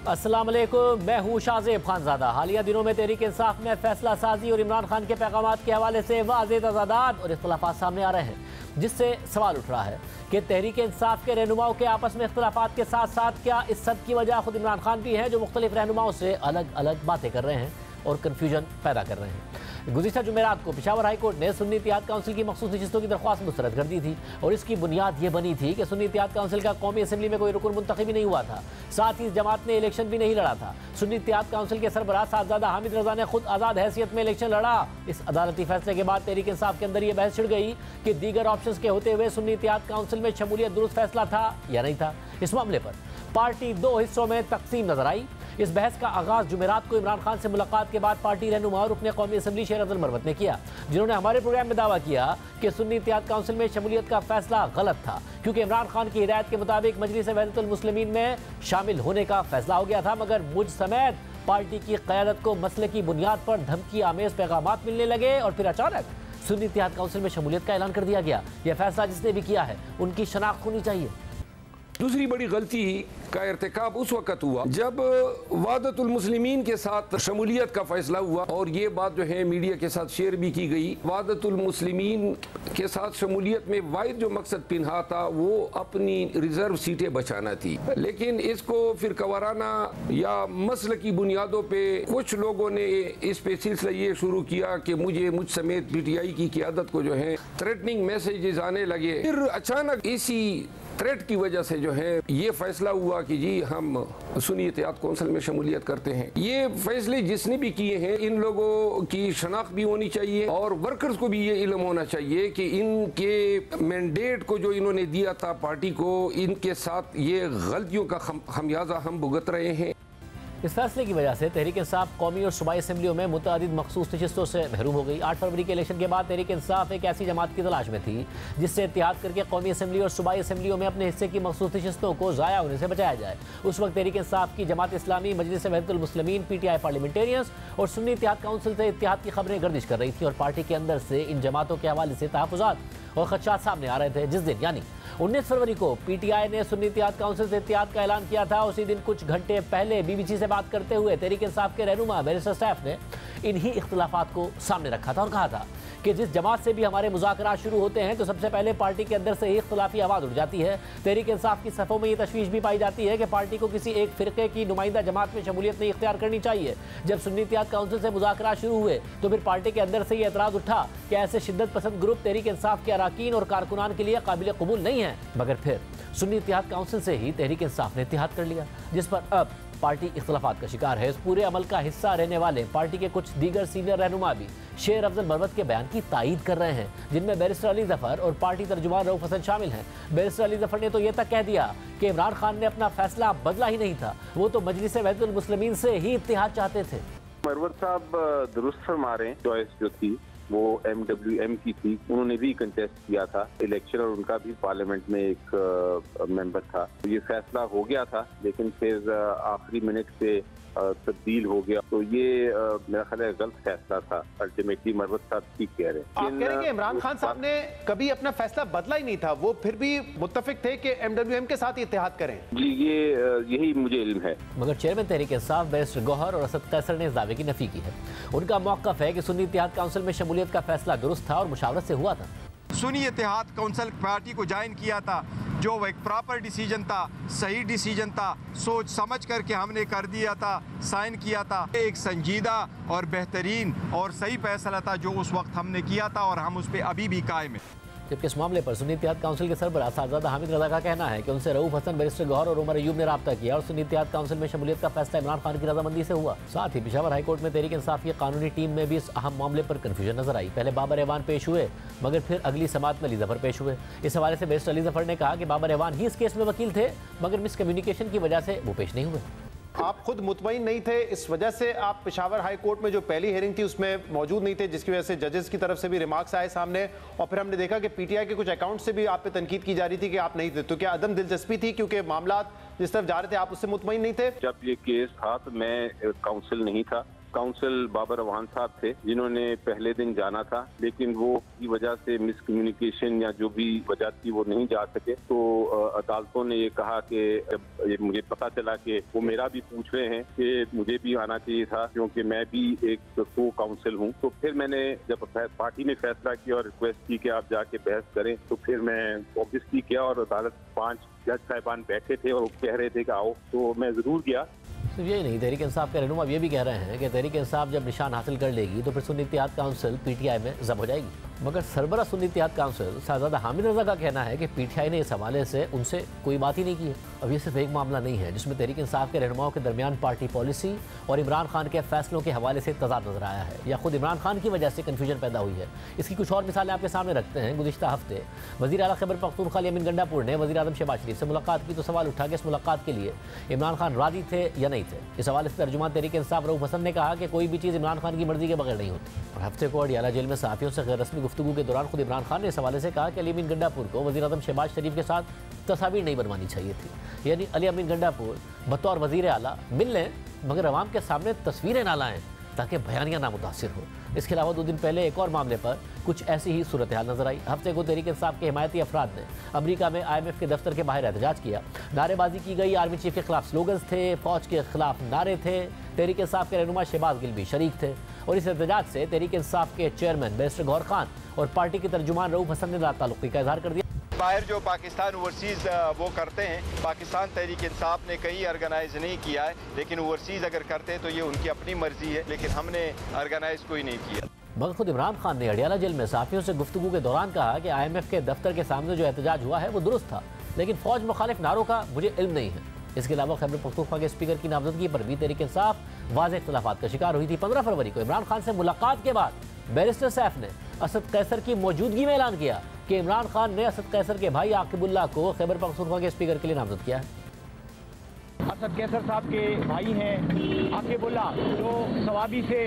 अस्सलाम वालेकुम, मैं हूँ शाहज़ेब खानज़ादा। हालिया दिनों में तहरीक इंसाफ में फैसला साजी और इमरान खान के पैगामात के हवाले से वाज़ेह तज़ादात और इख्तिलाफ़ात सामने आ रहे हैं, जिससे सवाल उठ रहा है कि तहरीक इंसाफ के रहनुमाओं के आपस में इख्तिलाफ़ात के साथ साथ क्या इस सब की वजह खुद इमरान खान भी है, जो मुख्तलिफ रहनुमाओं से अलग अलग बातें कर रहे हैं और कन्फ्यूजन पैदा कर रहे हैं। गुज़िश्ता जुमेरात को पेशावर हाई कोर्ट ने सुन्नी इत्तेहाद काउंसिल की मखसूस नशिस्तों की दरख्वास्त मुस्तरद कर दी थी और इसकी बुनियाद ये बनी थी कि सुन्नी इत्तेहाद काउंसिल का कौमी असम्बली में कोई रुकन मुंतखब भी नहीं हुआ था, साथ ही इस जमात ने इलेक्शन भी नहीं लड़ा था। सुन्नी इत्तेहाद काउंसिल के सरबराह साहबजादा हामिद रजा ने खुद आज़ाद हैसियत में इलेक्शन लड़ा। इस अदालती फैसले के बाद तहरीक इंसाफ के अंदर यह बहस छिड़ गई कि दीगर ऑप्शन के होते हुए सुन्नी इत्तेहाद काउंसिल में शमूलियत दुरुस्त फैसला था या नहीं था। इस मामले पर पार्टी दो हिस्सों में तकसीम नजर आई। इस बहस का आगाज जुमेरात को इमरान खान से मुलाकात के बाद पार्टी रहनुमा और रुकने कौमी असम्बली शेर अब्दुल मरवत ने किया, जिन्होंने हमारे प्रोग्राम में दावा किया कि सुन्नी इत्तेहाद काउंसिल में शमूलियत का फैसला गलत था, क्योंकि इमरान खान की हिदायत के मुताबिक मजलिस वहदतुल मुस्लिमीन में शामिल होने का फैसला हो गया था, मगर मुझ समेत पार्टी की क़यादत को मसले की बुनियाद पर धमकी आमेज पैगामात मिलने लगे और फिर अचानक सुन्नी इत्तेहाद काउंसिल में शमूलियत का ऐलान कर दिया गया। यह फैसला जिसने भी किया है उनकी शनाख्त होनी चाहिए। दूसरी बड़ी गलती का इर्तिकाब उस वक़्त हुआ जब वहदतुल मुस्लिमीन के साथ शमूलियत का फैसला हुआ और ये बात जो है मीडिया के साथ शेयर भी की गई। वहदतुल मुस्लिमीन के साथ शमूलियत में वाहिद जो मकसद पिन्हा था वो अपनी रिजर्व सीटें बचाना थी, लेकिन इसको फिर कवाराना या मसल की बुनियादों पे कुछ लोगों ने इस पे सिलसिला ये शुरू किया कि मुझ समेत PTI की क़यादत को जो है थ्रेटनिंग मैसेजेस आने लगे। फिर अचानक इसी थ्रेट की वजह से जो है ये फैसला हुआ कि जी हम सुन्नी इत्तेहाद काउंसिल में शमूलियत करते हैं। ये फैसले जिसने भी किए हैं इन लोगों की शनाख्त भी होनी चाहिए और वर्कर्स को भी ये इल्म होना चाहिए कि इनके मैंडेट को जो इन्होंने दिया था पार्टी को, इनके साथ ये गलतियों का खमियाजा हम भुगत रहे हैं। इस फैसले की वजह से तहरीक इंसाफ कौमी और सूबाई असम्बलियों में मुतअद्दिद मखसूस नशिस्तों से महरूम हो गई। 8 फरवरी के इलेक्शन के बाद तहरीक इंसाफ एक ऐसी जमात की तलाश में थी जिससे इत्तेहाद करके कौमी असम्बली और सूबाई असम्बलियों में अपने हिस्से की मखसूस नशिस्तों को ज़ाया होने से बचाया जाए। उस वक्त तहरीक इंसाफ की जमात इस्लामी, मजलिस वहदतुल मुस्लिमीन, PTI पार्लियामेंटेरियंस और सुन्नी इत्तेहाद काउंसिल से इत्तेहाद की खबरें गर्दिश कर रही थी और पार्टी के अंदर से इन जमातों के हवाले से तहफ़्फ़ुज़ात और खदशात सामने आ रहे थे। जिस दिन यानी 19 फरवरी को PTI ने सुन्नी इत्तेहाद काउंसिल से इत्तेहाद का ऐलान किया था, उसी दिन कुछ घंटे पहले BBC से बात करते हुए तहरीक इंसाफ के रहनुमा बैरिस्टर सैफ ने इन्हीं इख्तिलाफात को सामने रखा था और कहा था कि जिस जमात से भी हमारे मुज़ाकरात शुरू होते हैं तो सबसे पहले पार्टी के अंदर से ही इख्तिलाफी आवाज़ उठ जाती है। तहरीक इंसाफ की सफ़ों में ये तशवीश भी पाई जाती है कि पार्टी को किसी एक फ़िरक़े की नुमाइंदा जमात में शमूलियत नहीं इख्तियार करनी चाहिए। जब सुन्नी इत्तेहाद काउंसिल से मुज़ाकरात शुरू हुए तो फिर पार्टी के अंदर से ये एतराज़ उठा कि ऐसे शिद्दत पसंद ग्रुप तहरीक इंसाफ के अरकान और कारकुनान के लिए काबिल कबूल नहीं है, मगर फिर सुन्नी इत्तेहाद काउंसिल से ही तहरीक इंसाफ ने इत्तेहाद कर लिया, जिस पर अब पार्टी इख्तिलाफात का शिकार है। इस पूरे अमल का हिस्सा रहने वाले पार्टी के कुछ दीगर सीनियर रहनुमा भी शेर अब्दुल मरवत के बयान की तायीद कर रहे हैं, जिनमें बैरिस्टर अली जफर और पार्टी तर्जुमान रऊफ हसन शामिल हैं। बैरिस्टर अली जफर ने तो ये तक कह दिया कि इमरान खान ने अपना फैसला बदला ही नहीं था, वो तो मजलिस वहदतुल मुस्लिमीन से ही इत्तेहाद चाहते थे। मरवत साहब दुरुस्त फरमा रहे हैं, चॉइस जो थी वो MWM की थी, उन्होंने भी कंटेस्ट किया था इलेक्शन और उनका भी पार्लियामेंट में एक मेंबर था। ये फैसला हो गया था लेकिन फिर आखिरी मिनट पे तब्दील हो गया, तो ये मेरा ख्याल है गलत फैसला था। अल्टीमेटली मरवत साहब ठीक कह रहे हैं। आप कह रहे हैं कि इमरान खान साहब ने कभी अपना फैसला बदला ही नहीं था, वो फिर भी मुत्तफिक थे कि MWM के साथ इत्तेहाद करें। जी ये यही मुझे इल्म है। मगर चेयरमैन तहरीक इंसाफ बैरिस्टर गौहर और असद कैसर ने इस दावे की नफी की है। उनका मौक़िफ़ है कि सुन्नी इत्तेहाद काउंसिल में शमूलियत का फैसला दुरुस्त था और मुशावरत से हुआ था। सुन्नी इत्तेहाद काउंसिल पार्टी को ज्वाइन किया था, जो एक प्रॉपर डिसीजन था, सही डिसीजन था, सोच समझ करके हमने कर दिया था, साइन किया था। एक संजीदा और बेहतरीन और सही फैसला था जो उस वक्त हमने किया था और हम उस पर अभी भी कायम हैं। जबकि इस मामले पर सुन्नी इत्तेहाद काउंसिल के सरबराह साहबजादा हामिद रजा का कहना है कि उनसे रऊफ हसन, बैरिस्टर गौहर और उमर अयूब ने रब्ता किया और सुन्नी इत्तेहाद काउंसिल में शमूलियत का फैसला इमरान खान की रजामंदी से हुआ। साथ ही पेशावर हाई कोर्ट में तहरीक इंसाफ की कानूनी टीम में भी इस अहम मामले पर कन्फ्यूजन नजर आई। पहले बाबर एवान पेश हुए, मगर फिर अगली समात में अली जफर पेश हुए। इस हवाले से बैरिस्टर अली जफर ने कहा कि बाबर एवान ही इस केस में वकील थे, मगर मिसकम्युनिकेशन की वजह से वो पेश नहीं हुए। आप खुद मुतमईन नहीं थे, इस वजह से आप पेशावर हाई कोर्ट में जो पहली हियरिंग थी उसमें मौजूद नहीं थे, जिसकी वजह से जजेस की तरफ से भी रिमार्क्स आए सामने और फिर हमने देखा कि PTI के कुछ अकाउंट से भी आप पे तनकीद की जा रही थी कि आप नहीं थे। तो क्या अदम दिलचस्पी थी क्योंकि मामला जिस तरफ जा रहे थे आप उससे मुतमईन नहीं थे? जब ये केस था तो मैं काउंसिल नहीं था, काउंसिल बाबर अवान साहब थे, जिन्होंने पहले दिन जाना था, लेकिन वो की वजह से मिसकम्युनिकेशन या जो भी वजह थी वो नहीं जा सके। तो अदालतों ने ये कहा कि जब ये मुझे पता चला कि वो मेरा भी पूछ रहे हैं कि मुझे भी आना चाहिए था, क्योंकि मैं भी एक को काउंसिल हूँ। तो फिर मैंने जब पार्टी ने फैसला किया और रिक्वेस्ट की कि आप जाके बहस करें, तो फिर मैं ऑब्वियसली किया और अदालत 5 जज साहिबान बैठे थे और वो कह रहे थे कि आओ, तो मैं जरूर गया। सिर्फ यही नहीं, तहरीक इंसाफ के रहनुमा ये भी कह रहे हैं कि तहरीक इंसाफ जब निशान हासिल कर लेगी तो फिर सुन्नी इत्तेहाद काउंसिल पीटीआई में जब हो जाएगी। मगर सरबरा सुन्नी इत्तेहाद काउंसिल साहबजादा हामिद रजा का कहना है कि पीटीआई ने इस हवाले से उनसे कोई बात ही नहीं की है। अब ये सिर्फ एक मामला नहीं है जिसमें तहरीक इंसाफ के रहनुमाओं के दरमियान पार्टी पॉलिसी और इमरान खान के फैसलों के हवाले से तजाद नजर आया है, या खुद इमरान खान की वजह से कन्फ्यूजन पैदा हुई है। इसकी कुछ और मिसालें आपके सामने रखते हैं। गुज़िश्ता हफ्ते वज़ीर आला खैबर पख्तूनख्वा अली अमीन गंडापुर ने वज़ीर आज़म शहबाज शरीफ से मुलाकात की, तो सवाल उठा कि इस मुलाकात के लिए इमरान खान राजी थे या नहीं थे। इस हवाले से तर्जुमान तहरीक इंसाफ रऊफ हसन ने कहा कि कोई भी चीज़ इमरान खान की मर्जी के बगैर नहीं होती। और हफ्ते को अडियाला जेल में सहाफ़ियों से गैर रस्मी गुफ्तगू के दौरान खुद इमरान खान ने इस हवाले से कहा कि अली अमीन गंडापुर को वज़ीर आज़म शहबाज शरीफ के साथ तस्वीर नहीं बनवानी चाहिए थी, यानी अली अमीन गंडापुर बतौर वज़ीर आला मिल लें मगर अवाम के सामने तस्वीरें ना लाएं ताकि बयानियाँ नामुतासिर हो। इसके अलावा 2 दिन पहले एक और मामले पर कुछ ऐसी ही सूरत हाल नजर आई। हफ्ते को तहरीक इंसाफ के हिमायती अफराद ने अमेरिका में IMF के दफ्तर के बाहर एहतजाज किया, नारेबाजी की गई, आर्मी चीफ के खिलाफ स्लोगन्स थे, फौज के खिलाफ नारे थे। तहरीक इंसाफ के रहनुमा शहबाज गिल भी शरीक थे और इस एहतजाज से तहरीक इंसाफ के चेयरमैन बैरिस्टर गौहर खान और पार्टी के तर्जुमान रऊफ हसन ने ताल्लुकी का इजहार कर दिया। बाहर जो पाकिस्तान ओवरसीज़ वो करते हैं, पाकिस्तान तहरीक इंसाफ ने कहीं ऑर्गेनाइज नहीं किया है, लेकिन ओवरसीज़ अगर करते हैं तो ये उनकी अपनी मर्जी है, लेकिन हमने ऑर्गेनाइज कोई नहीं किया। मगर खुद इमरान खान ने अडियाला जेल में सहाफ़ियों से गुफ्तगू के दौरान कहा कि IMF के दफ्तर के सामने जो एहतजाज हुआ है वो दुरुस्त था, लेकिन फौज मुखालिफ नारों का मुझे इल्म नहीं है। इसके अलावा खैबर पख्तूनख्वा के स्पीकर की नामजदगी पर भी तहरीक इंसाफ वाज़ेह इख्तिलाफ़ात का शिकार हुई थी। 15 फरवरी को इमरान खान से मुलाकात के बाद बैरिस्टर सैफ ने असद कैसर की मौजूदगी में ऐलान किया कि इमरान खान ने असद कैसर के भाई आकिबुल्लाह को खैबर पख्तूनख्वा के स्पीकर के लिए नामजद किया है। असद कैसर साहब के भाई हैं आकिबुल्लाह, जो सवाबी से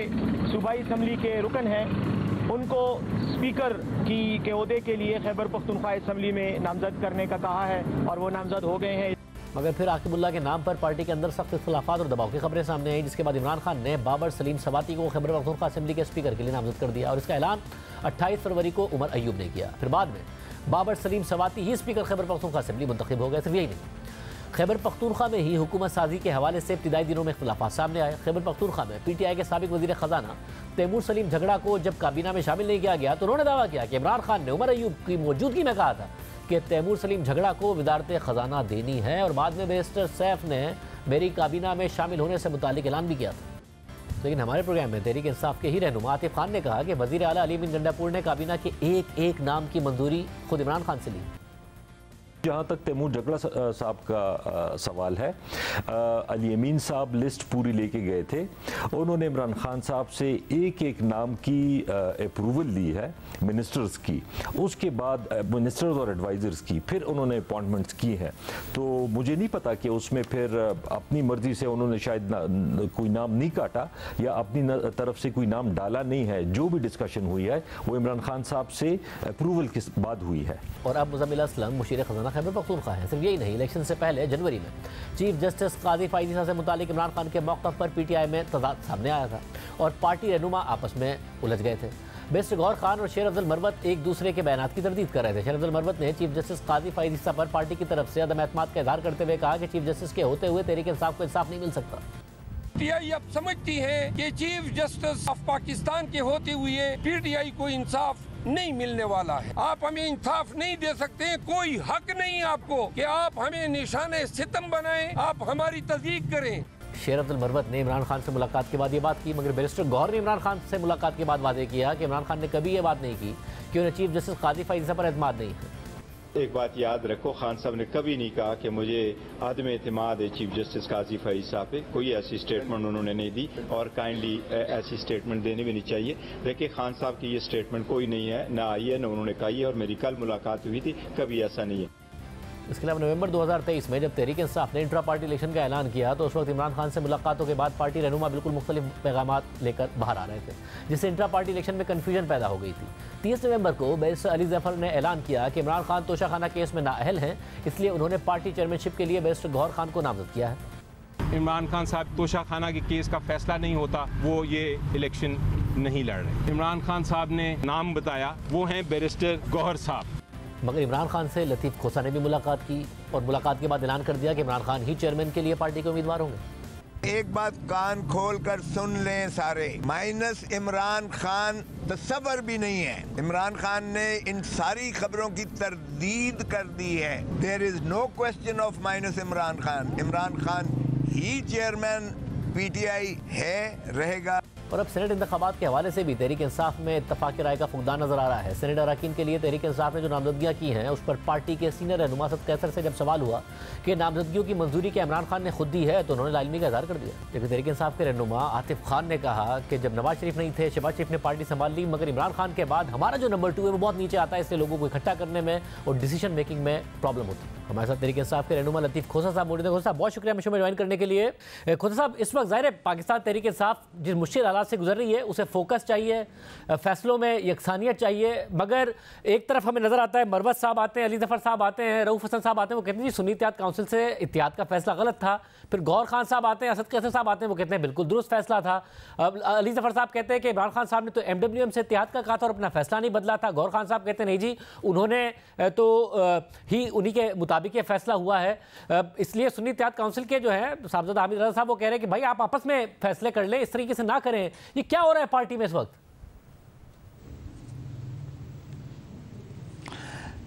सूबाई असम्बली के रुकन हैं, उनको स्पीकर के ओहदे के लिए खैबर पख्तूनख्वा असम्बली में नामजद करने का कहा है और वो नामजद हो गए हैं। मगर फिर आकिबुल्लाह के नाम पर पार्टी के अंदर सख्त इख्तिलाफात और दबाव की खबरें सामने आई, जिसके बाद इमरान खान ने बाबर सलीम सवाती को खैबर पख्तूनख्वा असेंबली के स्पीकर के लिए नामजद कर दिया और इसका ऐलान 28 फरवरी को उमर अयूब ने किया। फिर बाद में बाबर सलीम सवाती ही स्पीकर खैबर पख्तूनख्वा असेंबली मुंतखब हो गए। सिर्फ यही नहीं, खैबर पख्तूनख्वा में ही हुकूमत साजी के हवाले से इब्तिदाई दिनों में इख्तिलाफात सामने आए। खैबर पख्तूनख्वा में PTI के साबिक वज़ीर ख़जाना तैमूर सलीम झगड़ा को जब काबीना में शामिल नहीं किया गया तो उन्होंने दावा किया कि इमरान खान ने उमर अयूब की मौजूदगी में कहा था कि तैमूर सलीम झगड़ा को वज़ारत ख़जाना देनी है, और बाद में बैरिस्टर सैफ ने मेरी काबीना में शामिल होने से मुतालिक ऐलान भी किया था। लेकिन हमारे प्रोग्राम में तहरीक इंसाफ के ही रहनुमा आतिफ खान ने कहा कि वज़ीर आला अली अमीन गंडापुर ने काबीना के एक नाम की मंजूरी खुद इमरान खान से ली। जहाँ तक तैमूर झगड़ा साहब का सवाल है, अली अमीन साहब लिस्ट पूरी लेके गए थे, उन्होंने इमरान खान साहब से एक नाम की अप्रूवल ली है मिनिस्टर्स की, उसके बाद मिनिस्टर्स और एडवाइज़र्स की, फिर उन्होंने अपॉइंटमेंट्स की हैं। तो मुझे नहीं पता कि उसमें फिर अपनी मर्ज़ी से उन्होंने शायद कोई नाम नहीं काटा या अपनी तरफ से कोई नाम डाला नहीं है। जो भी डिस्कशन हुई है वो इमरान खान साहब से अप्रूवल के बाद हुई है। और अब मुज़म्मिल असलम मुशीर ख़जाना खैबर पख्तूनख्वा है। सिर्फ यही नहीं, इलेक्शन से पहले जनवरी में चीफ जस्टिस काजी फायजीसा से मुतालिक इमरान खान के मौक़िफ़ पर PTI में तज़ाद सामने आया था और पार्टी रहनुमा आपस में उलझ गए थे। बैरिस्टर गौहर खान और शेर अफजल मरवत एक दूसरे के बयानात की तरदीद कर रहे थे। शेर अफजल मरवत ने चीफ जस्टिस काजी फायजीसा पर पार्टी की तरफ से अदम एतमाद का इजहार करते हुए कहा कि चीफ जस्टिस के होते हुए तहरीक इंसाफ को इंसाफ नहीं मिल सकता। PTI अब समझती है कि चीफ जस्टिस ऑफ पाकिस्तान के होते हुए PTI को इंसाफ नहीं मिलने वाला है। आप हमें इंसाफ नहीं दे सकते, कोई हक नहीं आपको कि आप हमें निशाने सितम बनाएं, आप हमारी तस्दीक करें। शेर अब्दुल मरवत ने इमरान खान से मुलाकात के बाद ये बात की, मगर बैरिस्टर गौहर ने इमरान खान से मुलाकात के बाद वादे किया कि इमरान खान ने कभी ये बात नहीं की कि उन्हें चीफ जस्टिस काजी फायजीसा पर एतमाद नहीं है। एक बात याद रखो, खान साहब ने कभी नहीं कहा कि मुझे आदम एतमाद है चीफ जस्टिस काजी फायजीसा पे। कोई ऐसी स्टेटमेंट उन्होंने नहीं दी और काइंडली ऐसी स्टेटमेंट देनी भी नहीं चाहिए। देखिए, खान साहब की ये स्टेटमेंट कोई नहीं है, ना आई है, ना उन्होंने कही है, और मेरी कल मुलाकात हुई थी, कभी ऐसा नहीं है। इसके अलावा नवंबर 2023 में जब तहरीक इंसाफ ने इंट्रा पार्टी इलेक्शन का ऐलान किया तो उस वक्त इमरान खान से मुलाकातों के बाद पार्टी रहनुमा बिल्कुल मुख्तलिफ पैगामात लेकर बाहर आ रहे थे, जिससे इंट्रा पार्टी इलेक्शन में कन्फ्यूजन पैदा हो गई थी। 30 नवंबर को बैरिस्टर अली जफर ने ऐलान किया कि इमरान खान तोशाखाना केस में नाअहल हैं, इसलिए उन्होंने पार्टी चेयरमैनशिप के लिए बैरिस्टर गौहर खान को नामजद किया है। इमरान खान साहब तोशाखाना के केस का फैसला नहीं होता वो ये इलेक्शन नहीं लड़ रहे। इमरान खान साहब ने नाम बताया, वो हैं बैरिस्टर गौहर साहब। मगर इमरान खान से लतीफ़ खोसा ने भी मुलाकात की और मुलाकात के बाद ऐलान कर दिया कि इमरान खान ही चेयरमैन के लिए पार्टी के उम्मीदवार होंगे। एक बात कान खोल कर सुन लें सारे, माइनस इमरान खान तस्वर भी नहीं है। इमरान खान ने इन सारी खबरों की तरदीद कर दी है। There is no question of minus Imran Khan. Imran Khan ही चेयरमैन पीटीआई है, रहेगा। और अब सेनेट इंतखाबात के हवाले से भी तहरीक इंसाफ में इत्तफाक राय का फुकदान नजर आ रहा है। सेनेट अरकान के लिए तहरीक इंसाफ ने जो नामजदगियां की हैं उस पर पार्टी के सीनियर रहनुमा असद कैसर से जब सवाल हुआ कि नामजदगियों की मंजूरी क्या इमरान खान ने खुद दी है तो उन्होंने लाइलमी का इजहार कर दिया। लेकिन तहरीक इंसाफ के रहनुमा आतिफ खान ने कहा कि जब नवाज शरीफ नहीं थे, शहबाज शरीफ ने पार्टी संभाल ली, मगर इमरान खान के बाद हमारा जो नंबर 2 है वो बहुत नीचे आता है, इसलिए लोगों को इकट्ठा करने में और डिसीजन मेकिंग में प्रॉब्लम होती है। हमारे साथ तहरीक इंसाफ के रहनुमा लतीफ़ खोसा साहब मौजूद हैं। खोसा साहब, बहुत शुक्रिया शो में ज्वाइन करने के लिए। खोसा साहब, इस वक्त ज़ाहिर है पाकिस्तान तहरीक इंसाफ जिस मुश्किल हालात से गुजर रही है उसे फोकस चाहिए, फैसलों में यकसानियत चाहिए, मगर एक तरफ हमें नजर आता है मरवत साहब आते हैं, अली जफर साहब आते हैं, रऊफ हसन साहब आते हैं, वो कहते हैं जी सुन्नी इत्तेहाद काउंसिल से इत्तेहाद का फैसला गलत था। फिर गौहर खान साहब आते हैं, असद कैसर साहब आते हैं, वो कहते हैं बिल्कुल दुरुस्त फैसला था। अली जफर साहब कहते हैं कि इमरान खान साहब ने तो MWM से इत्तेहाद का कहा था और अपना फैसला नहीं बदला था। गौहर खान साहब कहते हैं नहीं जी, उन्होंने तो ही उन्हीं के मुताबिक ये फैसला हुआ है। इसलिए सुन्नी इत्तेहाद काउंसिल के जो है साहबजादा हामिद रजा साहब वो कह रहे हैं कि भाई आप आपस में फैसले कर लें, इस तरीके से ना करें। ये क्या हो रहा है पार्टी में इस वक्त?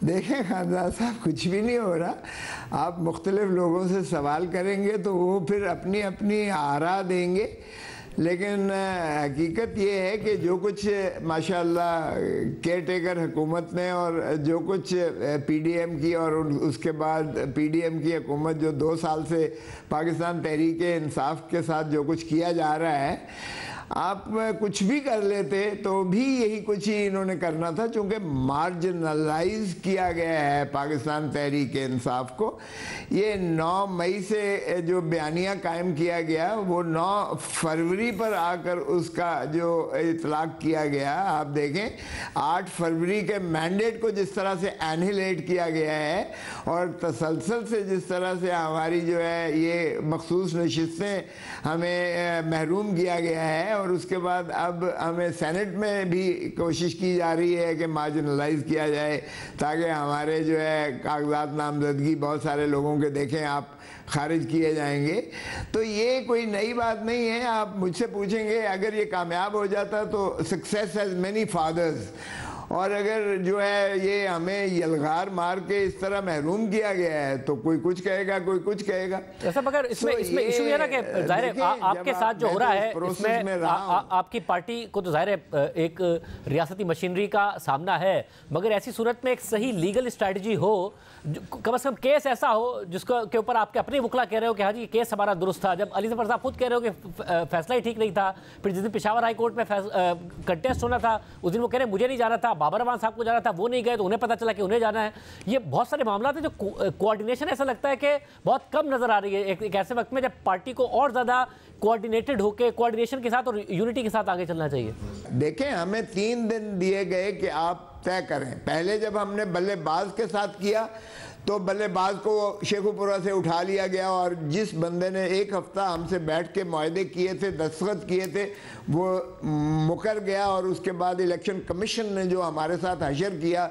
देखें खानदार साहब, कुछ भी नहीं हो रहा। आप मुख्तलिफ लोगों से सवाल करेंगे तो वो फिर अपनी अपनी आरा देंगे, लेकिन हकीकत ये है कि जो कुछ माशाल्लाह केयर टेकर हुकूमत ने और जो कुछ PDM की और उसके बाद PDM की हुकूमत जो 2 साल से पाकिस्तान तहरीक इंसाफ के साथ जो कुछ किया जा रहा है, आप कुछ भी कर लेते तो भी यही कुछ ही इन्होंने करना था, चूँकि मार्जिनलाइज किया गया है पाकिस्तान तहरीक इंसाफ को। ये 9 मई से जो बयानिया कायम किया गया वो 9 फरवरी पर आकर उसका जो इतलाक किया गया, आप देखें 8 फरवरी के मैंडेट को जिस तरह से एनहिलेट किया गया है और तसलसल से जिस तरह से हमारी जो है ये मखसूस नशिस्तें हमें महरूम किया गया है, और उसके बाद अब हमें सेनेट में भी कोशिश की जा रही है कि मार्जिनलाइज किया जाए ताकि हमारे जो है कागजात नामजदगी बहुत सारे लोगों के देखें आप खारिज किए जाएंगे। तो ये कोई नई बात नहीं है। आप मुझसे पूछेंगे अगर ये कामयाब हो जाता तो सक्सेस हैज़ मेनी फादर्स, और अगर जो है ये हमें यलगार मार के इस तरह महरूम किया गया है तो कोई कुछ कहेगा, कोई कुछ कहेगा। ऐसा मगर इसमें इशू ये ना कि जाहिर है आपके साथ जो हो रहा है इसमें आपकी पार्टी को तो जाहिर है एक रियासती मशीनरी का सामना है, मगर ऐसी सूरत में एक सही लीगल स्ट्रैटेजी हो, कम से कम केस ऐसा हो जिसको के ऊपर आपके अपने वकला कह रहे हो कि हाँ जी केस हमारा दुरुस्त था, जब अली जफर साहब खुद कह रहे हो कि फैसला ही ठीक नहीं था। फिर जिस दिन पेशावर हाई कोर्ट में कंटेस्ट होना था उस दिन वो कह रहे मुझे नहीं जाना था, बाबर रहमान साहब को जाना था, वो नहीं गए तो उन्हें पता चला कि उन्हें जाना है। ये बहुत सारे मामला थे जो कोऑर्डिनेशन ऐसा लगता है कि बहुत कम नजर आ रही है एक ऐसे वक्त में जब पार्टी को और ज्यादा कोऑर्डिनेटेड होकर कोऑर्डिनेशन के साथ और यूनिटी के साथ आगे चलना चाहिए। देखें हमें 3 दिन दिए गए कि आप तय करें। पहले जब हमने बल्लेबाज के साथ किया तो बल्लेबाज को शेखुपुरा से उठा लिया गया और जिस बंदे ने 1 हफ्ता हमसे बैठ के मुआहदे किए थे, दस्तखत किए थे, वो मुकर गया। और उसके बाद इलेक्शन कमीशन ने जो हमारे साथ हशर किया,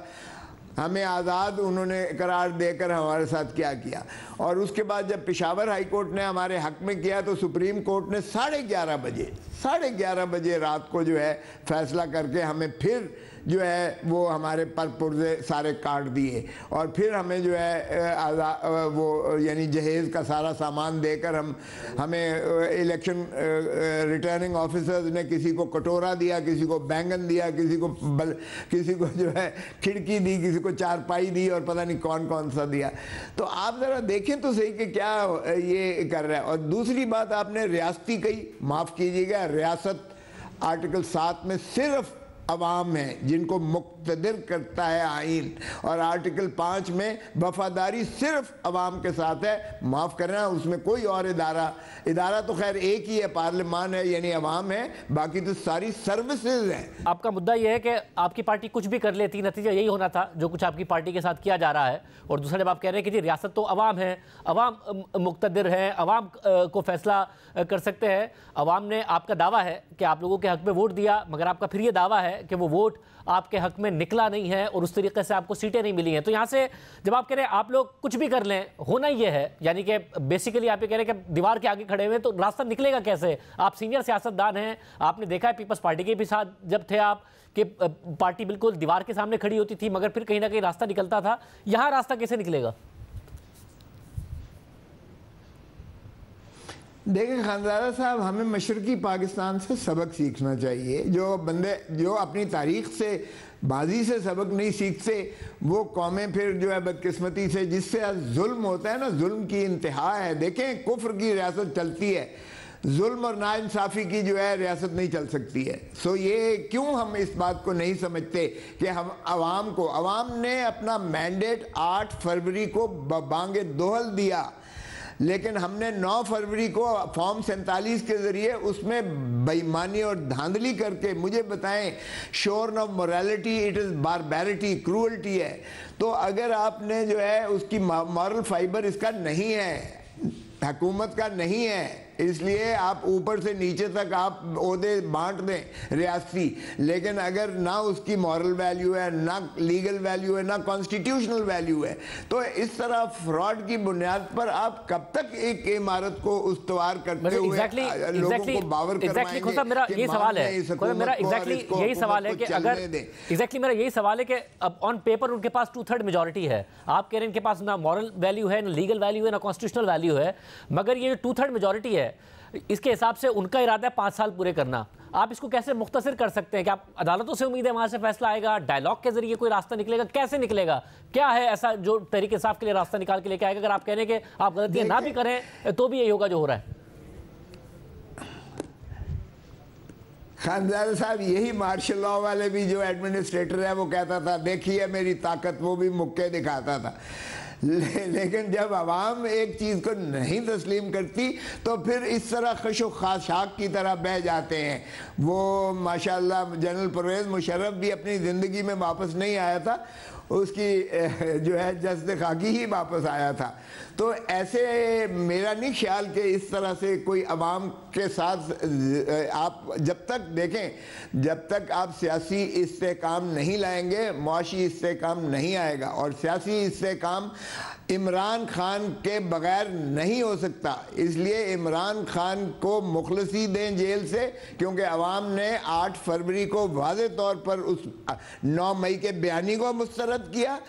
हमें आज़ाद उन्होंने करार देकर हमारे साथ क्या किया। और उसके बाद जब पेशावर हाई कोर्ट ने हमारे हक में किया तो सुप्रीम कोर्ट ने 11:30 बजे रात को जो है फैसला करके हमें फिर जो है वो हमारे पर पुर्जे सारे काट दिए और फिर हमें जो है वो यानी जहेज़ का सारा सामान देकर हमें इलेक्शन रिटर्निंग ऑफिसर्स ने किसी को कटोरा दिया, किसी को बैंगन दिया, किसी को जो है खिड़की दी, किसी को चारपाई दी और पता नहीं कौन कौन सा दिया। तो आप ज़रा देखें तो सही कि क्या ये कर रहा है। और दूसरी बात आपने रियासती कही, माफ़ कीजिएगा, रियासत आर्टिकल 7 में सिर्फ अवाम हैं जिनको मुक़्तदिर करता है आइन, और आर्टिकल 5 में वफादारी सिर्फ अवाम के साथ है। माफ़ करना, उसमें कोई और इदारा तो खैर एक ही है, पार्लिमान है यानी अवाम है, बाकी तो सारी सर्विसेज हैं। आपका मुद्दा यह है कि आपकी पार्टी कुछ भी कर लेती, नतीजा यही होना था जो कुछ आपकी पार्टी के साथ किया जा रहा है। और दूसरा जब आप कह रहे हैं कि जी रियासत तो अवाम है, अवाम मुक़्तदिर है, अवाम को फैसला कर सकते हैं। अवाम ने, आपका दावा है कि आप लोगों के हक में वोट दिया, मगर आपका फिर ये दावा है कि वो वोट आपके हक में निकला नहीं है और उस तरीके से आपको सीटें नहीं मिली हैं। तो यहाँ से जब आप कह रहे हैं आप लोग कुछ भी कर लें, होना ये है, यानी कि बेसिकली आप ये कह रहे हैं कि दीवार के आगे खड़े हुए, तो रास्ता निकलेगा कैसे? आप सीनियर सियासतदान हैं, आपने देखा है पीपल्स पार्टी के भी साथ जब थे आप कि पार्टी बिल्कुल दीवार के सामने खड़ी होती थी, मगर फिर कहीं ना कहीं रास्ता निकलता था। यहाँ रास्ता कैसे निकलेगा? देखिए खानज़ादा साहब, हमें मशरकी पाकिस्तान से सबक सीखना चाहिए। जो बंदे जो अपनी तारीख से, बाजी से सबक नहीं सीखते, वो कौमें फिर जो है बदकिस्मती से, जिससे जुल्म होता है ना, जुल्म की इंतहा है। देखें, कुफ्र की रियासत चलती है, जुल्म और नाइंसाफ़ी की जो है रियासत नहीं चल सकती है। सो ये क्यों हम इस बात को नहीं समझते कि हम अवाम ने अपना मैंडेट 8 फरवरी को बांगे दोहल दिया, लेकिन हमने 9 फरवरी को फॉर्म 47 के ज़रिए उसमें बेईमानी और धांधली करके, मुझे बताएं, shorn of morality, it is barbarity, cruelty है। तो अगर आपने जो है उसकी मॉरल फाइबर इसका नहीं है, हुकूमत का नहीं है, इसलिए आप ऊपर से नीचे तक आप ओहदे बांट दें रियासती, लेकिन अगर ना उसकी मॉरल वैल्यू है, ना लीगल वैल्यू है, ना कॉन्स्टिट्यूशनल वैल्यू है, तो इस तरह फ्रॉड की बुनियाद पर आप कब तक एक इमारत को उस्तवार करते हुए लोगों को बावर करवाएंगे? मेरा यही सवाल है, मेरा यही सवाल है कि अगर मेरा यही सवाल है कि अब ऑन पेपर उनके पास 2/3 मेजॉरिटी है, आप कह रहे हैं इनके पास ना मॉरल वैल्यू है, ना लीगल वैल्यू है, ना कॉन्स्टिट्यूशनल वैल्यू है, मगर ये 2/3 मेजॉरिटी है, इसके हिसाब से उनका इरादा है 5 साल पूरे करना। आप इसको कैसे मुख्तसर कर सकते हैं कि आप अदालतों से उम्मीद है वहां से फैसला आएगा, डायलॉग के जरिए कोई रास्ता निकलेगा? कैसे निकलेगा? क्या है ऐसा जो तहरीक इंसाफ के लिए रास्ता निकाल के लेके आएगा? अगर आप कह रहे हैं कि आप गलतियां ना भी करें तो भी यही होगा जो हो रहा है। खानज़ादा साहब, यही मार्शल लॉ वाले भी जो एडमिनिस्ट्रेटर है वो कहता था देखिए मेरी ताकत, वो भी मुक्के दिखाता था। लेकिन जब आवाम एक चीज़ को नहीं तस्लीम करती तो फिर इस तरह खशो खाशाक की तरह बह जाते हैं। वो माशाअल्लाह जनरल परवेज़ मुशर्रफ भी अपनी ज़िंदगी में वापस नहीं आया था, उसकी जो है जज्द खाकी ही वापस आया था। तो ऐसे मेरा नहीं ख्याल कि इस तरह से कोई अवाम के साथ आप जब तक देखें, जब तक आप सियासी इस्तेहकाम नहीं लाएंगे, मुआशी इस्तेहकाम नहीं आएगा। और सियासी इस्तेहकाम इमरान खान के बगैर नहीं हो सकता, इसलिए इमरान खान को मुखलसी दें जेल से, क्योंकि अवाम ने 8 फरवरी को वाज़े तौर पर उस 9 मई के बयानी को मुस्तरद किया,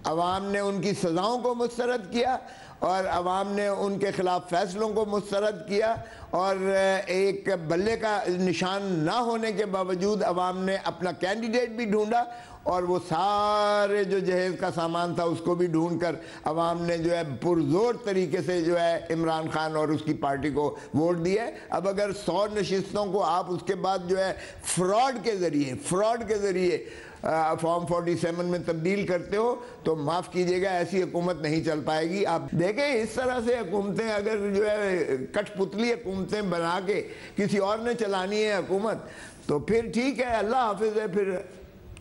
अवाम ने उनकी सज़ाओं को मुस्तरद किया और अवाम ने उनके ख़िलाफ़ फ़ैसलों को मुस्तरद किया। और एक बल्ले का निशान ना होने के बावजूद अवाम ने अपना कैंडिडेट भी ढूंढा और वो सारे जो जहेज़ का सामान था उसको भी ढूंढ कर अवाम ने जो है पुरजोर तरीके से जो है इमरान खान और उसकी पार्टी को वोट दिया। अब अगर 100 नशिस्तों को आप उसके बाद जो है फ्रॉड के ज़रिए फॉर्म 47 में तब्दील करते हो तो माफ़ कीजिएगा, ऐसी हुकूमत नहीं चल पाएगी। आप देखें इस तरह से हुकूमतें अगर जो है कठपुतली हुकूमतें बना के किसी और ने चलानी है हुकूमत तो फिर ठीक है, अल्लाह हाफिज़ है। फिर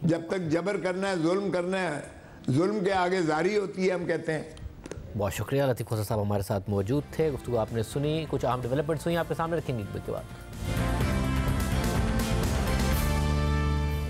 जब तक जबर करना है, जुल्म करना है, जुल्म के आगे जारी होती है, हम कहते हैं। बहुत शुक्रिया। लतीफ़ खोसा साहब हमारे साथ मौजूद थे, गुफ्तगू आपने सुनी, कुछ अहम डेवलपमेंट्स हुई आपके सामने रखेंगे के बाद।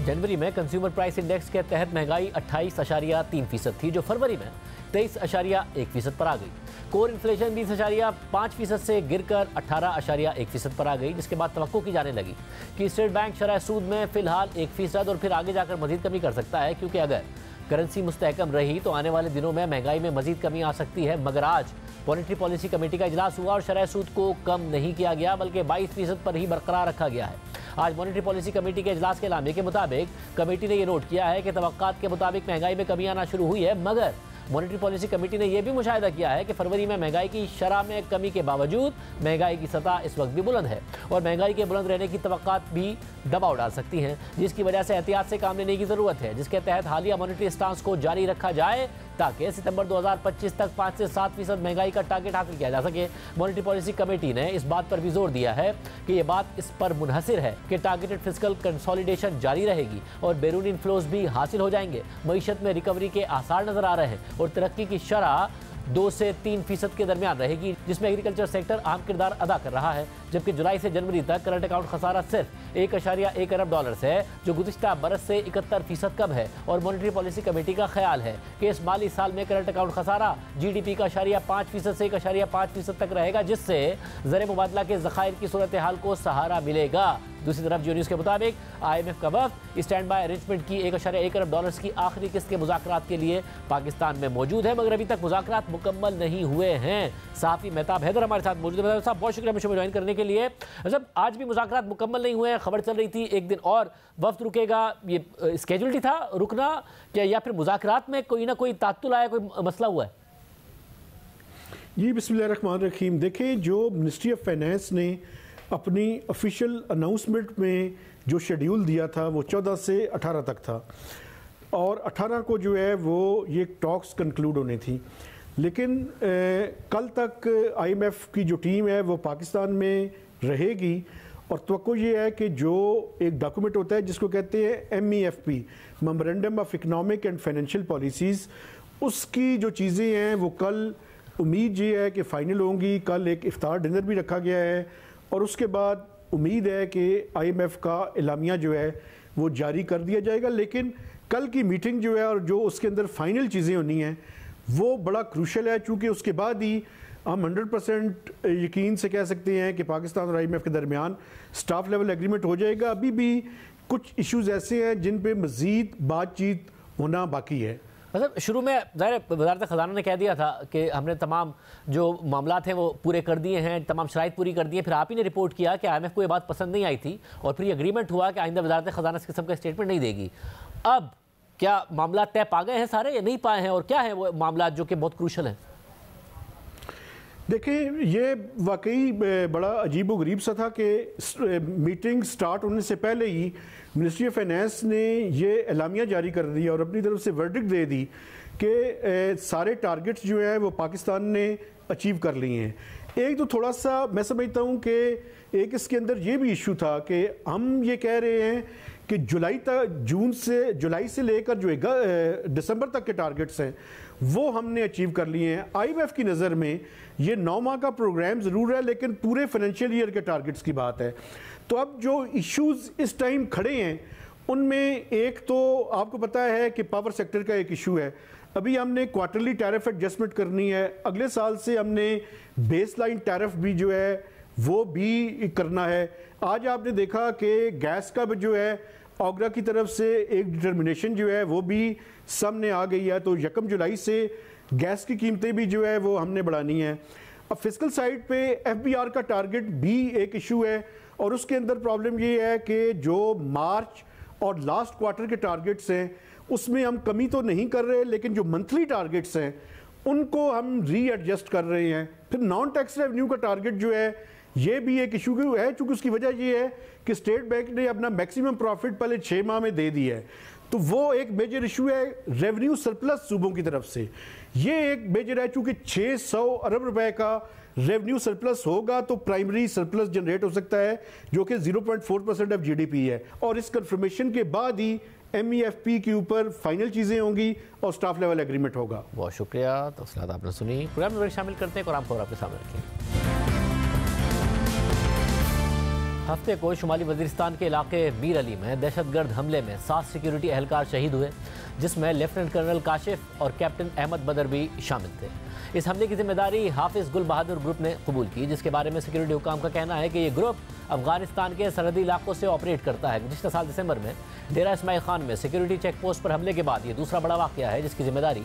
जनवरी में कंज्यूमर प्राइस इंडेक्स के तहत महंगाई 28.3% थी, जो फरवरी में 23.1% पर आ गई। कोर इन्फ्लेशन 20.5% से गिरकर 18.1% पर आ गई, जिसके बाद तवक्को की जाने लगी कि स्टेट बैंक शरह सूद में फिलहाल 1% और फिर आगे जाकर मजीद कमी कर सकता है, क्योंकि अगर करेंसी मुस्तहकम रही तो आने वाले दिनों में महंगाई में मजीद कमी आ सकती है। मगर आज मॉनेटरी पॉलिसी कमेटी का इजलास हुआ और शरह सूद को कम नहीं किया गया, बल्कि 22% पर ही बरकरार रखा गया है। आज मॉनेटरी पॉलिसी कमेटी के इजलास के एलामिया के मुताबिक कमेटी ने यह नोट किया है कि तवक्कात के मुताबिक महंगाई में कमी आना शुरू हुई है, मगर मॉनेटरी पॉलिसी कमेटी ने यह भी मुशाहिदा किया है कि फरवरी में महंगाई की शरह में कमी के बावजूद महंगाई की सतह इस वक्त भी बुलंद है और महंगाई के बुलंद रहने की तवक्कात भी दबाव डाल सकती हैं, जिसकी वजह से एहतियात से काम लेने की जरूरत है, जिसके तहत हालिया मॉनेटरी स्टांस को जारी रखा जाए ताकि सितंबर 2025 तक 5 से 7% महंगाई का टारगेट हासिल किया जा सके। मॉनेटरी पॉलिसी कमेटी ने इस बात पर भी जोर दिया है कि यह बात इस पर मुनहसिर है कि टारगेटेड फिस्कल कंसोलिडेशन जारी रहेगी और बैरूनी इन्फ्लोज भी हासिल हो जाएंगे। मईशत में रिकवरी के आसार नजर आ रहे हैं और तरक्की की शरह 2 से 3% के दरमियान रहेगी, जिसमें एग्रीकल्चर सेक्टर अहम किरदार अदा कर रहा है, जबकि जुलाई से जनवरी तक करंट अकाउंट खसारा सिर्फ 1.1 अरब डॉलर है, जो गुज़िश्ता बरस से 71% कम है। और मॉनेटरी पॉलिसी कमेटी का ख्याल है कि इस माली साल में करंट अकाउंट खसारा GDP का 0.5% से 1.5% तक रहेगा, जिससे ज़र मुबादला के ज़खायर की सूरत हाल को सहारा मिलेगा। दूसरी तरफ जियो न्यूज़ के मुताबिक IMF का वक्त स्टैंड बाय अरेंजमेंट की 1.1 अरब डॉलर्स की आखिरी किस्त के मुज़ाकरात के लिए पाकिस्तान में मौजूद है, मगर अभी तक मुज़ाकरात मुकम्मल नहीं हुए हैं। साफ़ी मेहताब हैदर हमारे साथ मौजूद है। मेहताब साहब, बहुत शुक्रिया मुझे ज्वाइन करने के लिए। जब आज भी मुज़ाकरात मुकम्मल नहीं हुए हैं, खबर चल रही थी एक दिन और वफ्त रुकेगा, ये स्केड्यूल्ड था रुकना क्या, या फिर मुज़ाकरात में कोई ना कोई तात्तुल आया, कोई मसला हुआ है? जी बिस्मिल्लाहिर्रहमानिर्रहीम। देखिए, जो मिनिस्ट्री ऑफ फाइनेंस ने अपनी ऑफिशियल अनाउंसमेंट में जो शेड्यूल दिया था वो 14 से 18 तक था और 18 को जो है वो ये टॉक्स कंक्लूड होनी थी, लेकिन कल तक IMF की जो टीम है वो पाकिस्तान में रहेगी और तवक्को ये है कि जो एक डॉक्यूमेंट होता है जिसको कहते हैं MEFP, memorandum of economic and financial policies, उसकी जो चीज़ें हैं वो कल उम्मीद ये है कि फ़ाइनल होंगी। कल एक इफ्तार डिनर भी रखा गया है और उसके बाद उम्मीद है कि IMF का एलामिया जो है वो जारी कर दिया जाएगा। लेकिन कल की मीटिंग जो है और जो उसके अंदर फाइनल चीज़ें होनी हैं वो बड़ा क्रूशल है, चूँकि उसके बाद ही हम 100% यकीन से कह सकते हैं कि पाकिस्तान और IMF के दरमियान स्टाफ लेवल एग्रीमेंट हो जाएगा। अभी भी कुछ इश्यूज़ ऐसे हैं जिन पर मज़ीद बातचीत होना बाकी है। मतलब शुरू में ज़ाहिर वज़ारत ख़ज़ाना ने कह दिया था कि हमने तमाम जो मामला थे वो पूरे कर दिए हैं, तमाम शराइत पूरी कर दी हैं, फिर आप ही ने रिपोर्ट किया कि IMF को ये बात पसंद नहीं आई थी और फिर ये एग्रीमेंट हुआ कि आइंदा वज़ारत ख़ज़ाना इस किस्म का स्टेटमेंट नहीं देगी। अब क्या मामला तय पा गए हैं सारे या नहीं पाए हैं, और क्या है वो मामला जो कि बहुत क्रूशल हैं? देखिए, ये वाकई बड़ा अजीब व गरीब सा था कि मीटिंग स्टार्ट होने से पहले ही मिनिस्ट्री ऑफ फाइनेंस ने ये एलामिया जारी कर दिया और अपनी तरफ से वर्डिक्ट दे दी कि सारे टारगेट्स जो हैं वो पाकिस्तान ने अचीव कर लिए हैं। एक तो थोड़ा सा मैं समझता हूँ कि एक इसके अंदर ये भी इशू था कि हम ये कह रहे हैं कि जुलाई से लेकर जो दिसंबर तक के टारगेट्स हैं वो हमने अचीव कर लिए हैं। IMF की नज़र में ये 9 माह का प्रोग्राम ज़रूर है, लेकिन पूरे फाइनेंशियल ईयर के टारगेट्स की बात है। तो अब जो इश्यूज़ इस टाइम खड़े हैं उनमें एक तो आपको पता है कि पावर सेक्टर का एक इशू है। अभी हमने क्वार्टरली टैरिफ एडजस्टमेंट करनी है, अगले साल से हमने बेस लाइन टैरिफ भी जो है वो भी करना है। आज आपने देखा कि गैस का भी जो है ऑगरा की तरफ से एक डिटर्मिनेशन जो है वो भी सामने आ गई है, तो 1 जुलाई से गैस की कीमतें भी जो है वो हमने बढ़ानी है। अब फिस्कल साइड पे FBR का टारगेट भी एक इशू है और उसके अंदर प्रॉब्लम ये है कि जो मार्च और लास्ट क्वार्टर के टारगेट्स हैं उसमें हम कमी तो नहीं कर रहे, लेकिन जो मंथली टारगेट्स हैं उनको हम रीएडजस्ट कर रहे हैं। फिर नॉन टैक्स रेवेन्यू का टारगेट जो है ये भी एक इशू है, चूँकि उसकी वजह ये है कि स्टेट बैंक ने अपना मैक्सिमम प्रॉफिट पहले 6 माह में दे दिया है, तो वो एक मेजर इशू है। रेवेन्यू सरप्लस सूबों की तरफ से ये एक मेजर है, चूँकि 600 अरब रुपए का रेवेन्यू सरप्लस होगा तो प्राइमरी सरप्लस जनरेट हो सकता है जो कि 0.4% ऑफ GDP है। और इस कंफर्मेशन के बाद ही MEFP के ऊपर फाइनल चीज़ें होंगी और स्टाफ लेवल एग्रीमेंट होगा। बहुत शुक्रिया, तफसीलात आपने सुनी। प्रोग्राम में शामिल करते हैं और आम खबर आपके सामने रखेंगे। हफ्ते को शुमाली वजीरिस्तान के इलाके मीर अली में दहशतगर्द हमले में 7 सिक्योरिटी एहलकार शहीद हुए, जिसमें लेफ्टिनेंट कर्नल काशिफ और कैप्टन अहमद बदर भी शामिल थे। इस हमले की जिम्मेदारी हाफिज गुल बहादुर ग्रुप ने कबूल की, जिसके बारे में सिक्योरिटी हुकाम का कहना है कि ये ग्रुप अफगानिस्तान के सरहदी इलाकों से ऑपरेट करता है। गुज़िश्ता साल दिसंबर में डेरा इस्माइल खान में सिक्योरिटी चेक पोस्ट पर हमले के बाद ये दूसरा बड़ा वाक़या है जिसकी जिम्मेदारी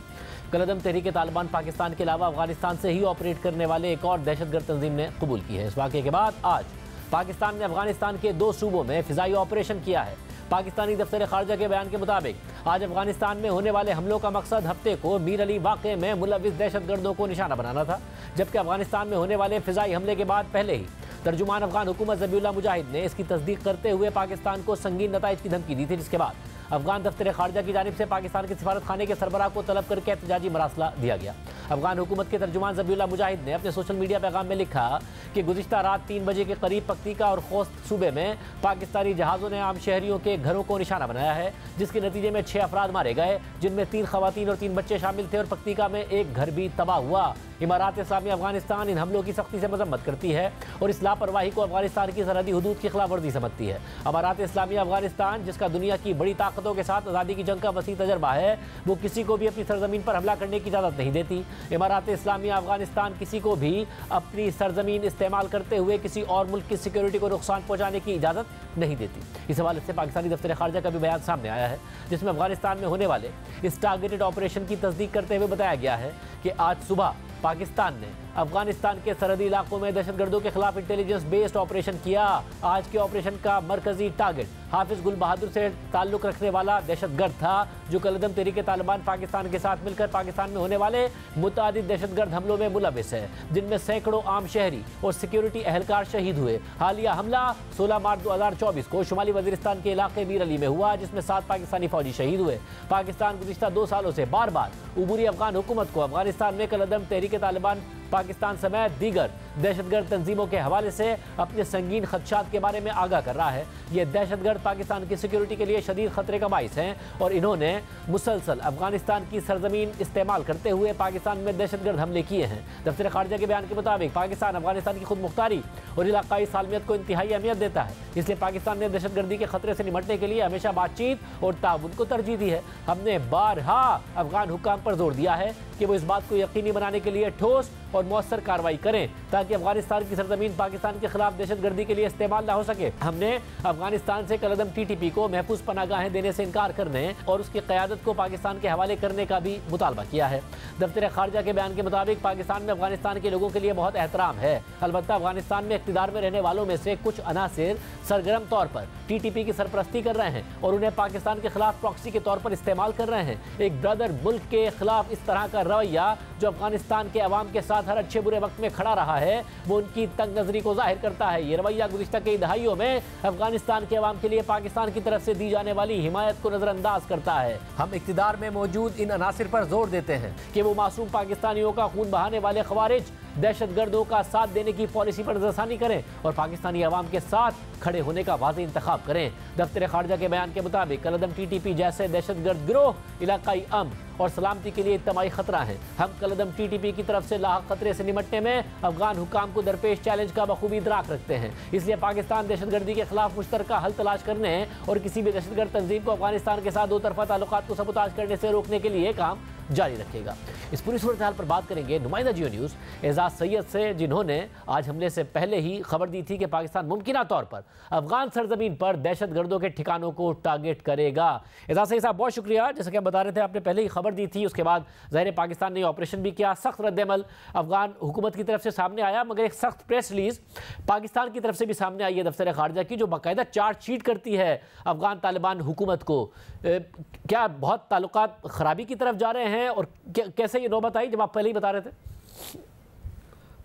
कलअदम तहरीक तालिबान पाकिस्तान के अलावा अफगानिस्तान से ही ऑपरेट करने वाले एक और दहशतगर्द तंजीम ने कबूल की है। इस वाक़े के बाद आज पाकिस्तान ने अफगानिस्तान के 2 सूबों में फिजाई ऑपरेशन किया है। पाकिस्तानी दफ्तर खारजा के बयान के मुताबिक आज अफगानिस्तान में होने वाले हमलों का मकसद हफ्ते को मीर अली वाक़े में मुलविस दहशतगर्दों को निशाना बनाना था, जबकि अफगानिस्तान में होने वाले फिजाई हमले के बाद पहले ही तर्जुमान अफगान हुकूमत ज़बीउल्लाह मुजाहिद ने इसकी तस्दीक करते हुए पाकिस्तान को संगीन नताइज की धमकी दी थी, जिसके बाद अफगान दफ्तर खारजा की जानिब से पाकिस्तान के सफारत खाने के सरबराह को तलब करके एहतजाजी मरासला दिया गया। अफगान हुकूमत के तर्जुमान ज़बीउल्लाह मुजाहिद ने अपने सोशल मीडिया पैगाम में लिखा कि गुज़िश्ता रात 3 बजे के करीब पक्तिका और खोस्त सूबे में पाकिस्तानी जहाज़ों ने आम शहरियों के घरों को निशाना बनाया है, जिसके नतीजे में 6 अफराद मारे गए, जिनमें 3 खवातीन और 3 बच्चे शामिल थे और पक्तिका में एक घर भी तबाह हुआ। इमारात इस्लामी अफगानिस्तान इन हमलों की सख्ती से मजम्मत करती है और इस लापरवाही को अफगानिस्तान की सरहदी हदूद की खिलाफ वर्जी समझती है। इमारात इस्लामी अफगानिस्तान, जिसका दुनिया की बड़ी ताकतों के साथ आज़ादी की जंग का वसी तजर्बा है, वो किसी को भी अपनी सरजमीन पर हमला करने की इजाज़त नहीं देती। इमारात इस्लामी अफगानिस्तान किसी को भी अपनी सरजमीन इस्तेमाल करते हुए किसी और मुल्क की सिक्योरिटी को नुकसान पहुँचाने की इजाज़त नहीं देती। इस हवाले से पाकिस्तानी दफ्तर खारजा का भी बयान सामने आया है, जिसमें अफगानिस्तान में होने वाले इस टारगेटेड ऑपरेशन की तस्दीक करते हुए बताया गया है कि आज सुबह पाकिस्तान ने अफगानिस्तान के सरहदी इलाकों में दहशतगर्दों के खिलाफ इंटेलिजेंस बेस्ड ऑपरेशन किया। आज के ऑपरेशन का मरकजी टारगेट हाफिज गुल बहादुर से ताल्लुक रखने वाला दहशतगर्द था, जो कलदम तहरीक तालिबान पाकिस्तान के साथ मिलकर पाकिस्तान में होने वाले मुतादिद दहशतगर्द हमलों में मुलविस है, जिनमें सैकड़ों आम शहरी और सिक्योरिटी एहलकार शहीद हुए। हालिया हमला 16 मार्च 2024 को शुमाली वजीरिस्तान के इलाके मीर अली में हुआ, जिसमें 7 पाकिस्तानी फौजी शहीद हुए। पाकिस्तान गुज़िश्ता 2 सालों से बार बार उबूरी अफगान हुकूमत को अफगानिस्तान में कलदम तहरीक तालिबान पाकिस्तान समेत दीगर दहशतगर्द तंजीमों के हवाले से अपने संगीन खदशात के बारे में आगाह कर रहा है। ये दहशतगर्द पाकिस्तान की सिक्योरिटी के लिए शदीद खतरे का बाइस हैं और इन्होंने मुसलसल अफगानिस्तान की सरजमीन इस्तेमाल करते हुए पाकिस्तान में दहशतगर्द हमले किए हैं। दफ्तर खारजा के बयान के मुताबिक पाकिस्तान अफगानिस्तान की खुद मुख्तारी और इलाकाई सालमियत को इंतहाई अहमियत देता है, इसलिए पाकिस्तान ने दहशतगर्दी के खतरे से निपटने के लिए हमेशा बातचीत और ताउन को तरजीह दी है। हमने बारहा अफगान हुक्काम पर जोर दिया है कि वो इस बात को यकीनी बनाने के लिए ठोस और मौसर कार्रवाई करें ताकि अफगानिस्तान की सरजमीन पाकिस्तान के खिलाफ दहशतगर्दी के लिए इस्तेमाल ना हो सके। हमने अफगानिस्तान से कलदम टीटीपी को महफूज पनागाहें देने से इनकार करने और उसकी क़यादत को पाकिस्तान के हवाले करने का भी मुतालबा किया है। दफ्तर खारजा के बयान के मुताबिक पाकिस्तान में अफगानिस्तान के लोगों के लिए बहुत एहतराम है, अलबत्ता अफगानिस्तान में इक़्तिदार में रहने वालों में से कुछ अनासिर सरगर्म तौर पर टीटीपी की सरपरस्ती कर रहे हैं और उन्हें पाकिस्तान के खिलाफ प्रॉक्सी के तौर पर इस्तेमाल कर रहे हैं। एक ब्रदर मुल्क के खिलाफ इस तरह का रवैया जो अफगानिस्तान के अवाम के साथ हर अच्छे बुरे वक्त में खड़ा रहा है, वो उनकी तंग नजरी को जाहिर करता है। ये रवैया गुज़िश्ता कई दहाइयों में अफगानिस्तान के अवाम के लिए पाकिस्तान की तरफ से दी जाने वाली हिमायत को नजरअंदाज करता है। हम इक़्तिदार में मौजूद इन अनासिर पर जोर देते हैं कि वो मासूम पाकिस्तानियों का खून बहाने वाले खवारिज दहशतगर्दों का साथ देने की पॉलिसी पर नजरसानी करें और पाकिस्तानी अवाम के साथ खड़े होने का वाज़ेह इंतखाब करें। दफ्तर खारजा के बयान के मुताबिक कलदम टीटीपी जैसे दहशतगर्द गिरोह इलाकाई अमन और सलामती के लिए इज्तिमाई खतरा है। हम कलदम टीटीपी की तरफ से लाहक खतरे से निपटने में अफगान हुकाम को दरपेश चैलेंज का बखूबी इदराक रखते हैं, इसलिए पाकिस्तान दहशतगर्दी के खिलाफ मुश्तरका हल तलाश करने और किसी भी दहशतगर्द तंजीम को अफगानिस्तान के साथ दो तरफा ताल्लुकात को सबूताज करने से रोकने के लिए काम जारी रखेगा। इस पूरी सूरत हाल पर बात करेंगे नुमाइंदा जियो न्यूज़ एजाज सैयद से, जिन्होंने आज हमले से पहले ही खबर दी थी कि पाकिस्तान मुमकिना तौर पर अफगान सरजमीन पर दहशतगर्दों के ठिकानों को टारगेट करेगा। एजाज सैयद साहब बहुत शुक्रिया। जैसे कि आप बता रहे थे, आपने पहले ही खबर दी थी, उसके बाद ज़ाहिर पाकिस्तान ने ऑपरेशन भी किया, सख्त रद्दअमल अफगान हुकूमत की तरफ से सामने आया, मगर एक सख्त प्रेस रिलीज पाकिस्तान की तरफ से भी सामने आई है दफ्तर खारजा की, जो बाकायदा चार्जशीट करती है अफगान तालिबान हुकूमत को। क्या बहुत ताल्लुकात खराबी की तरफ जा रहे हैं और कैसे ये नौबत आई जब आप पहले ही बता रहे थे?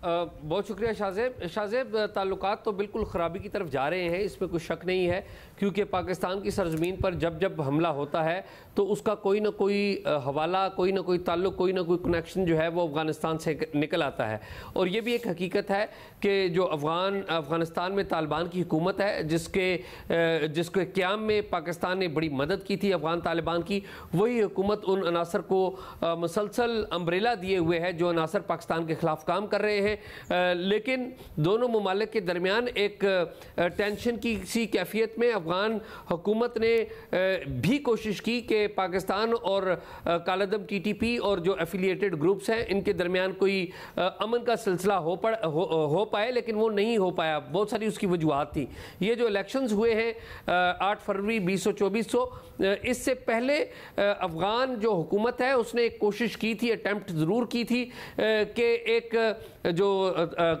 बहुत शुक्रिया शाहजेब। ताल्लुकात तो बिल्कुल ख़राबी की तरफ जा रहे हैं, इसमें कोई शक नहीं है, क्योंकि पाकिस्तान की सरजमीन पर जब जब हमला होता है तो उसका कोई ना कोई हवाला, कोई ना कोई ताल्लुक, कोई ना कोई कनेक्शन जो है वो अफ़गानिस्तान से निकल आता है। और ये भी एक हकीकत है कि जो अफ़गानिस्तान में तालिबान की हुकूमत है, जिसके क़याम में पाकिस्तान ने बड़ी मदद की थी अफ़गान तालिबान की, वही हुकूमत उन अनासर को मुसलसल अम्ब्रेला दिए हुए है जो अनासर पाकिस्तान के ख़िलाफ़ काम कर रहे हैं। लेकिन दोनों ममालिक के दरमियान एक टेंशन की सी कैफियत में अफगान हुकूमत ने भी कोशिश की कि पाकिस्तान और कालदम टीटीपी और जो एफिलिएटेड ग्रुप्स हैं इनके दरमियान कोई अमन का सिलसिला हो पाए, लेकिन वो नहीं हो पाया। बहुत सारी उसकी वजूहत थी। ये जो इलेक्शंस हुए हैं 8 फरवरी 2024, इससे पहले अफगान जो हुकूमत है उसने एक कोशिश की थी, अटैम्प्ट ज़रूर की थी कि एक जो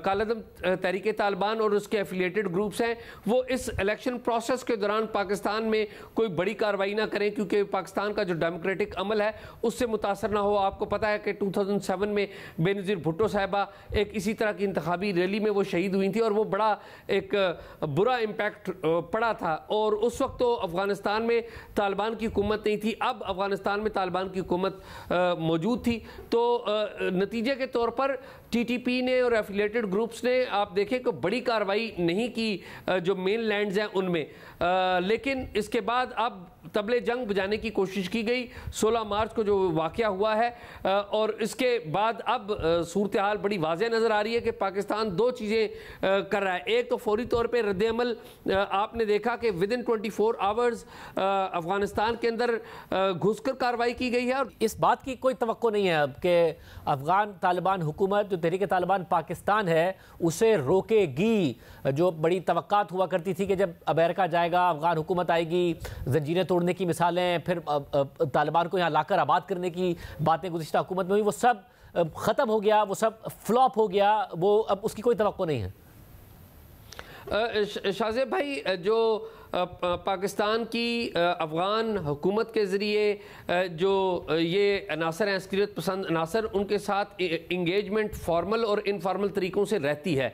कालदम तहरीक तालिबान और उसके एफिलिएटेड ग्रुप्स हैं वो इस इलेक्शन प्रोसेस के दौरान पाकिस्तान में कोई बड़ी कार्रवाई ना करें, क्योंकि पाकिस्तान का जो डेमोक्रेटिक अमल है उससे मुतासर ना हो। आपको पता है कि 2007 में बेनज़ीर भुट्टो साहिबा एक इसी तरह की इंतखाबी रैली में वो शहीद हुई थी और वो बड़ा एक बुरा इम्पैक्ट पड़ा था, और उस वक्त तो अफगानिस्तान में तालिबान की हुकूमत नहीं थी। अब अफगानिस्तान में तालिबान की हुकूमत मौजूद थी, तो नतीजे के तौर पर टीटीपी ने और एफिलिएटेड ग्रुप्स ने आप देखें कि बड़ी कार्रवाई नहीं की जो मेन लैंड्स हैं उनमें, लेकिन इसके बाद अब तबले जंग बजाने की कोशिश की गई 16 मार्च को जो वाक़या हुआ है, और इसके बाद अब सूरत हाल बड़ी वाज़ेह नज़र आ रही है कि पाकिस्तान दो चीज़ें कर रहा है। एक तो फौरी तौर पे रद्द-ए-अमल, आपने देखा कि विदिन 24 आवर्स अफगानिस्तान के अंदर घुसकर कार्रवाई की गई है। और इस बात की कोई तवक्को नहीं है अब कि अफगान तालिबान हुकूमत जो तहरीक तालिबान पाकिस्तान है उसे रोकेगी। जो बड़ी तवक्कात हुआ करती थी कि जब अमेरिका जाएगा अफगान हुकूमत आएगी, जंजीरें तोड़ने की मिसालें, फिर तालिबान को यहाँ लाकर आबाद करने की बातें गुज़िश्ता हुकूमत में हुई, वो सब ख़त्म हो गया, वो सब फ्लॉप हो गया, वो अब उसकी कोई तवक्को नहीं है। शाहज़ेब भाई, जो पाकिस्तान की अफ़गान हुकूमत के ज़रिए जो ये अनासर हैं, अस्करियत पसंद अनासर, उनके साथ इंगेजमेंट फॉर्मल और इनफॉर्मल तरीक़ों से रहती है,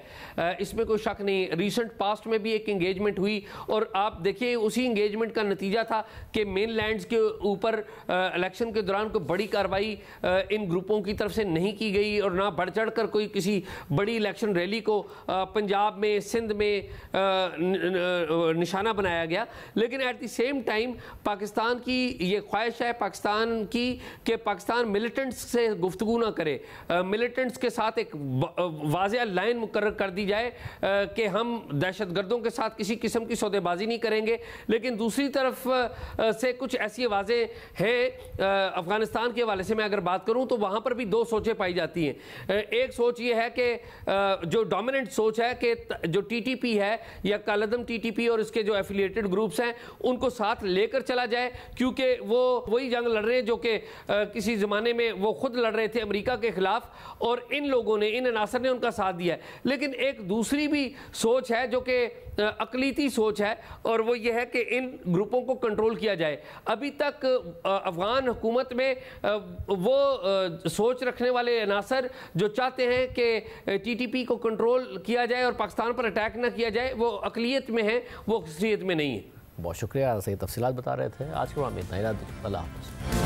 इसमें कोई शक नहीं। रिसेंट पास्ट में भी एक इंगेजमेंट हुई और आप देखिए उसी इंगेजमेंट का नतीजा था कि मेन लैंड्स के ऊपर इलेक्शन के दौरान कोई बड़ी कार्रवाई इन ग्रुपों की तरफ से नहीं की गई और ना बढ़ चढ़ कर कोई किसी बड़ी इलेक्शन रैली को पंजाब में, सिंध में निशाना बनाया गया। लेकिन at the same time Pakistan की ये ख्वाहिश है पाकिस्तान की कि पाकिस्तान मिलिटेंट्स से गुफ्तगू ना करे, मिलिटेंट्स के साथ एक वाज़ेह लाइन मुकर्रर कर दी जाए कि हम दहशतगर्दों के साथ किसी किस्म की सौदेबाजी नहीं करेंगे। लेकिन दूसरी तरफ से कुछ ऐसी आवाज़ें हैं, अफगानिस्तान के हवाले से मैं अगर बात करूं तो वहां पर भी दो सोचें पाई जाती हैं। एक सोच ये है कि जो डोमिनेंट सोच है कि जो टीटीपी है या कालदम टीटीपी और इसके जो एफिलिएटेड ग्रुप्स हैं उनको साथ लेकर चला जाए, क्योंकि वो वही जंग लड़ रहे हैं जो कि किसी ज़माने में वो खुद लड़ रहे थे अमेरिका के खिलाफ, और इन लोगों ने, इन अनासर ने उनका साथ दिया है। लेकिन एक दूसरी भी सोच है जो कि अकलीती सोच है, और वो ये है कि इन ग्रुपों को कंट्रोल किया जाए। अभी तक अफगान हुकूमत में वो सोच रखने वाले अनासर जो चाहते हैं कि टीटीपी को कंट्रोल किया जाए और पाकिस्तान पर अटैक ना किया जाए, वो अकलियत में है, वो अक्सरियत में नहीं है। बहुत शुक्रिया, सही तफसीलात बता रहे थे। आज के प्रोग्राम में इतना ही। अल्लाह हाफ़िज़।